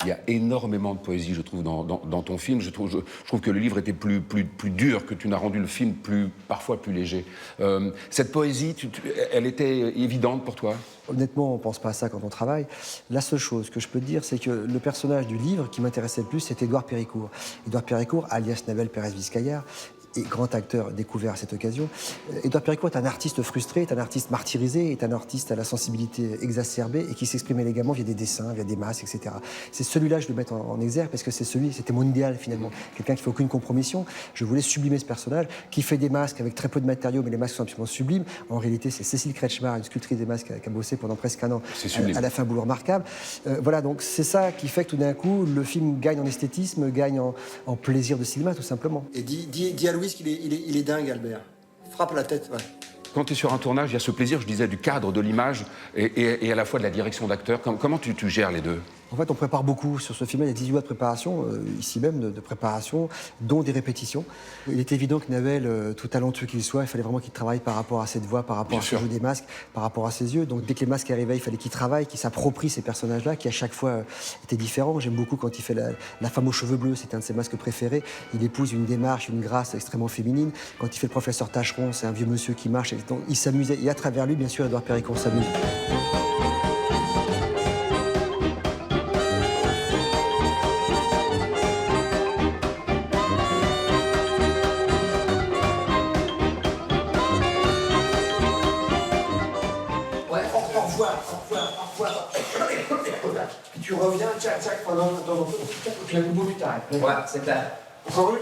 Il y a énormément de poésie, je trouve, dans ton film. Je trouve que le livre était plus dur, que tu n'as rendu le film parfois plus léger. Cette poésie, elle était évidente pour toi? Honnêtement, on ne pense pas à ça quand on travaille. La seule chose que je peux te dire, c'est que le personnage du livre qui m'intéressait le plus, c'était Édouard Péricourt. Édouard Péricourt, alias Navel Pérez-Vizcayar, et grand acteur découvert à cette occasion. Édouard Péricourt est un artiste frustré, est un artiste martyrisé, est un artiste à la sensibilité exacerbée et qui s'exprime élégamment via des dessins, via des masques, etc. C'est celui-là que je veux mettre en exergue parce que c'était mon idéal finalement. Quelqu'un qui fait aucune compromission. Je voulais sublimer ce personnage qui fait des masques avec très peu de matériaux, mais les masques sont absolument sublimes. En réalité, c'est Cécile Kretschmar, une sculptrice des masques qui a bossé pendant presque un an à la fin boulot remarquable. Voilà, donc c'est ça qui fait que tout d'un coup, le film gagne en esthétisme, gagne en plaisir de cinéma, tout simplement. Et dis à Louise qu'il est dingue, Albert. Frappe la tête, ouais. Quand tu es sur un tournage, il y a ce plaisir, je disais, du cadre, de l'image et à la fois de la direction d'acteur. Comment tu gères les deux? En fait, on prépare beaucoup sur ce film. Il y a 18 mois de préparation, ici même, de préparation, dont des répétitions. Il est évident que Navel, tout talentueux qu'il soit, il fallait vraiment qu'il travaille par rapport à cette voix, par rapport à ce jeu des masques, par rapport à ses yeux. Donc dès que les masques arrivaient, il fallait qu'il travaille, qu'il s'approprie ces personnages-là, qui à chaque fois étaient différents. J'aime beaucoup quand il fait la femme aux cheveux bleus, c'est un de ses masques préférés. Il épouse une démarche, une grâce extrêmement féminine. Quand il fait le professeur Tâcheron, c'est un vieux monsieur qui marche. Donc, il s'amusait. Et à travers lui, bien sûr, Édouard Péricourt s'amuse. Au revoir. Puis tu reviens, tchac, pendant tu as le bout, tu t'arrêtes. Ouais, c'est clair. Encore une?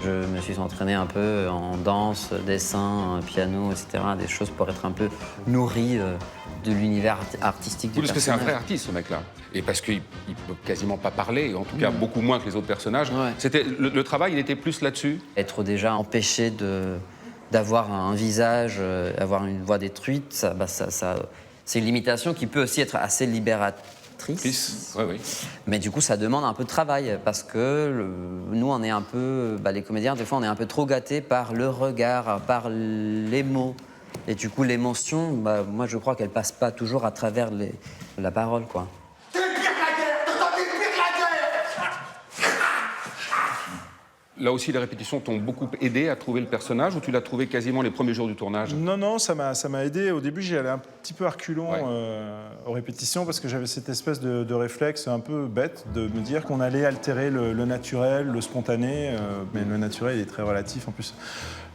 Je me suis entraîné un peu en danse, dessin, piano, etc. Des choses pour être un peu nourri de l'univers artistique du personnage. Parce que c'est un vrai artiste, ce mec-là. Et parce qu'il ne peut quasiment pas parler, en tout cas beaucoup moins que les autres personnages. Ouais. Le travail, il était plus là-dessus? Être déjà empêché d'avoir un visage, avoir une voix détruite, c'est une limitation qui peut aussi être assez libératrice. Oui. Mais du coup, ça demande un peu de travail parce que nous, on est un peu, les comédiens, des fois, on est un peu trop gâtés par le regard, par les mots. Et du coup, l'émotion, moi, je crois qu'elle passe pas toujours à travers la parole, quoi. Là aussi, les répétitions t'ont beaucoup aidé à trouver le personnage ou tu l'as trouvé quasiment les premiers jours du tournage? Non, ça m'a aidé. Au début, j'y allais un petit peu à reculons aux répétitions parce que j'avais cette espèce de réflexe un peu bête de me dire qu'on allait altérer le naturel, le spontané. Mais le naturel, il est très relatif. En plus,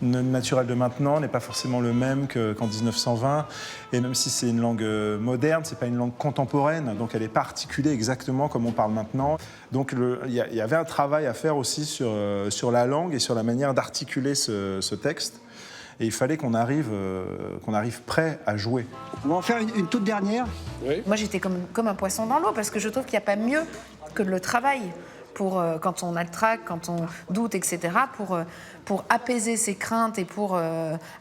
le naturel de maintenant n'est pas forcément le même qu'en 1920. Et même si c'est une langue moderne, c'est pas une langue contemporaine. Donc, elle n'est pas articulée exactement comme on parle maintenant. Donc, il y avait un travail à faire aussi sur la langue et sur la manière d'articuler ce texte. Et il fallait qu'on arrive prêt à jouer. On va en faire une toute dernière. Oui. Moi, j'étais comme un poisson dans l'eau parce que je trouve qu'il n'y a pas mieux que le travail pour, quand on a le trac, quand on doute, etc., pour apaiser ses craintes et pour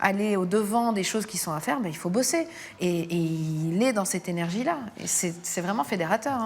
aller au-devant des choses qui sont à faire, il faut bosser. Et il est dans cette énergie-là. Et c'est vraiment fédérateur.